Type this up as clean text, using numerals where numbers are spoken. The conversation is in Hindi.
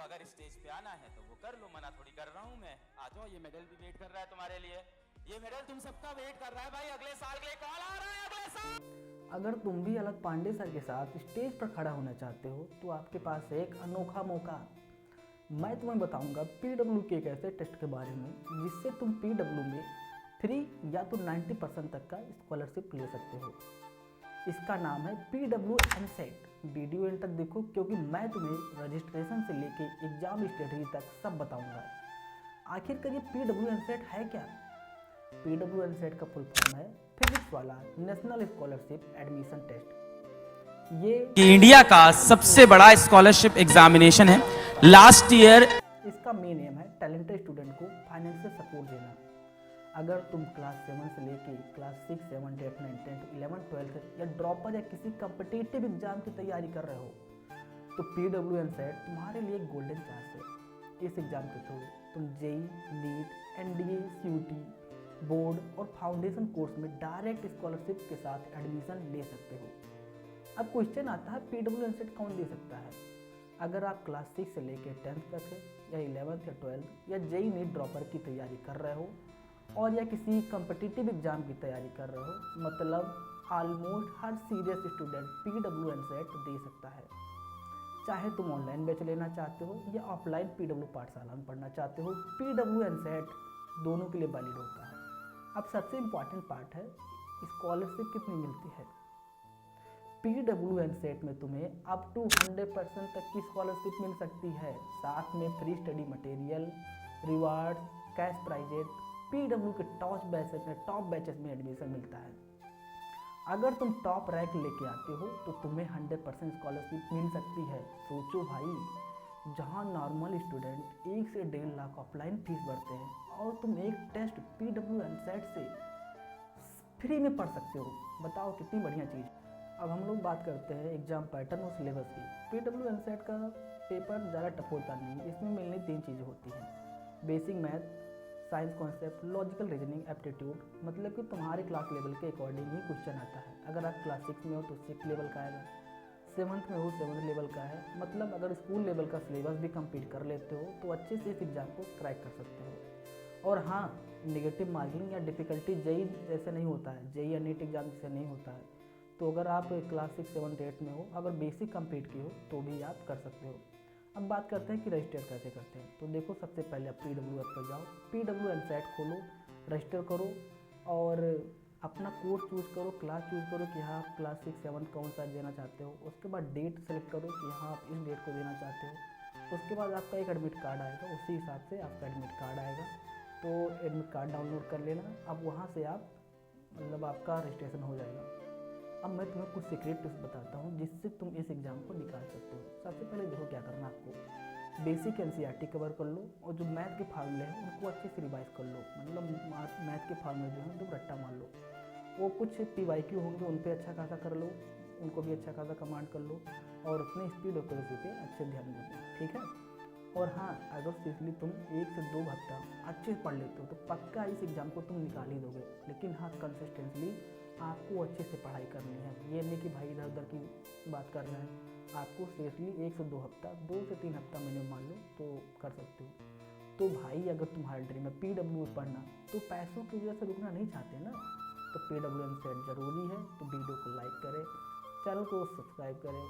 अगर स्टेज पे आना है तो वो कर लो, मना थोड़ी कर रहा हूँ मैं। आ जाओ, ये मेडल भी वेट कर रहा है तुम्हारे लिए। ये मेडल तुम सबका वेट कर रहा है भाई, अगले साल के लिए कॉल आ रहा है अगले साल। अगर तुम भी अलग पांडे सर के साथ स्टेज पर खड़ा होना चाहते हो तो आपके पास एक अनोखा मौका। मैं तुम्हें बताऊंगा पीडब्ल्यू के एक ऐसे टेस्ट के बारे में जिससे तुम पीडब्ल्यू में फ्री या तो 90% तक का स्कॉलरशिप ले सकते हो। इसका नाम है पीडब्ल्यू एमसेट। वीडियो एंड तक देखो क्योंकि मैं तुम्हें रजिस्ट्रेशन से लेके एग्जाम स्ट्रेटजी तक सब बताऊंगा। आखिरकार ये पीडब्ल्यू एमसेट है क्या? पीडब्ल्यू एमसेट का फुल फॉर्म है फिजिक्स वाला नेशनल स्कॉलरशिप एडमिशन टेस्ट। ये इंडिया का सबसे बड़ा स्कॉलरशिप एग्जामिनेशन है। लास्ट ईयर इसका मेन एम है टैलेंटेड स्टूडेंट को फाइनेंशियल सपोर्ट देना। अगर तुम क्लास 7 से लेके क्लास 6, 7, 8, 9, 10, 11, 12 या ड्रॉपर या किसी कम्पिटिटिव एग्जाम की तैयारी कर रहे हो तो पीडब्ल्यू एमसेट तुम्हारे लिए एक गोल्डन चांस है। इस एग्जाम के थ्रू तुम JEE, NEET, NDA, CUET, board और फाउंडेशन कोर्स में डायरेक्ट स्कॉलरशिप के साथ एडमिशन ले सकते हो। अब क्वेश्चन आता है पीडब्ल्यू एमसेट कौन दे सकता है? अगर आप क्लास 6 से लेकर 10th तक है या 11th या 12th या जेई नीट ड्रॉपर की तैयारी कर रहे हो और या किसी कम्पिटिटिव एग्जाम की तैयारी कर रहे हो, मतलब ऑलमोस्ट हर सीरियस स्टूडेंट पीडब्ल्यू एमसेट दे सकता है। चाहे तुम ऑनलाइन बैच लेना चाहते हो या ऑफलाइन पीडब्ल्यू पाठशाला में पढ़ना चाहते हो, पीडब्ल्यू एमसेट दोनों के लिए वैलिड होता है। अब सबसे इम्पॉर्टेंट पार्ट है स्कॉलरशिप कितनी मिलती है। पीडब्ल्यू एमसेट में तुम्हें अप टू 100% तक की स्कॉलरशिप मिल सकती है। साथ में free study material, reward, cash prizes, PW के टॉप बैचेस में एडमिशन मिलता है। अगर तुम टॉप रैंक लेके आते हो तो तुम्हें 100% स्कॉलरशिप मिल सकती है। सोचो भाई, जहां नॉर्मल स्टूडेंट 1 से 1.5 लाख ऑफलाइन फीस भरते हैं और तुम एक टेस्ट पीडब्ल्यू एमसेट से फ्री में पढ़ सकते हो। बताओ कितनी बढ़िया चीज़। अब हम लोग बात करते हैं एग्जाम पैटर्न और सिलेबस की। पीडब्ल्यू एमसेट का पेपर ज़्यादा टफ होता नहीं है। इसमें मेनली 3 चीज़ें होती हैं: basic math, science concept, logical reasoning, aptitude. मतलब कि तुम्हारे क्लास लेवल के अकॉर्डिंग ही क्वेश्चन आता है। अगर आप क्लास 6 में हो तो 6 लेवल का आएगा, 7th में हो 7th लेवल का है। मतलब अगर स्कूल लेवल का सिलेबस भी कंप्लीट कर लेते हो तो अच्छे से इस एग्ज़ाम को क्रैक कर सकते हो। और हाँ, नेगेटिव मार्किंग या डिफ़िकल्टी जेई जैसे नहीं होता है, जेई या नीट एग्ज़ाम जैसे नहीं होता है। तो अगर आप क्लास 6, 7, 8 में हो, अगर बेसिक कंप्लीट की हो तो भी आप कर सकते हो। अब बात करते हैं कि रजिस्टर कैसे करते हैं। तो देखो, सबसे पहले आप पीडब्ल्यू ऐप पर जाओ, पीडब्ल्यू एमसेट खोलो, रजिस्टर करो और अपना कोर्स चूज़ करो, क्लास चूज़ करो कि हाँ आप क्लास 6, 7 कौन सा देना चाहते हो। उसके बाद डेट सेलेक्ट करो कि हाँ आप इस डेट को देना चाहते हो। उसके बाद आपका एक एडमिट कार्ड आएगा, उसी हिसाब से आपका एडमिट कार्ड आएगा। तो एडमिट कार्ड डाउनलोड कर लेना। अब वहाँ से आप मतलब आपका रजिस्ट्रेशन हो जाएगा। अब मैं तुम्हें कुछ सीक्रेट टिप्स बताता हूँ जिससे तुम इस एग्ज़ाम को निकाल सकते हो। सबसे पहले देखो क्या करना, आपको बेसिक एनसीईआरटी कवर कर लो और जो मैथ के फार्मूले हैं उनको अच्छे से रिवाइज कर लो। मतलब मैथ के फार्मूले जो हैं तुम रट्टा मार लो। वो कुछ पीवाईक्यू होंगे उन पर अच्छा खासा कर लो, उनको भी अच्छा खासा कमांड कर लो और अपने स्पीड एक्यूरेसी पे अच्छे ध्यान दो, ठीक है। और हाँ, अगर सीरियसली तुम 1 से 2 हफ्ता अच्छे से पढ़ लेते हो तो पक्का इस एग्ज़ाम को तुम निकाल ही दोगे। लेकिन हाँ, कंसिस्टेंटली आपको अच्छे से पढ़ाई करनी है। ये नहीं कि भाई इधर उधर की बात कर रहे हैं। आपको सीरियसली 1 से 2 हफ्ता, 2 से 3 हफ्ता मिनिमम मान लो तो कर सकते हो। तो भाई, अगर तुम्हारा ड्रीम है पीडब्ल्यू में पढ़ना तो पैसों की वजह से रुकना नहीं चाहते ना, तो पीडब्ल्यू एमसेट ज़रूरी है। तो वीडियो को लाइक करें, चैनल को सब्सक्राइब करें।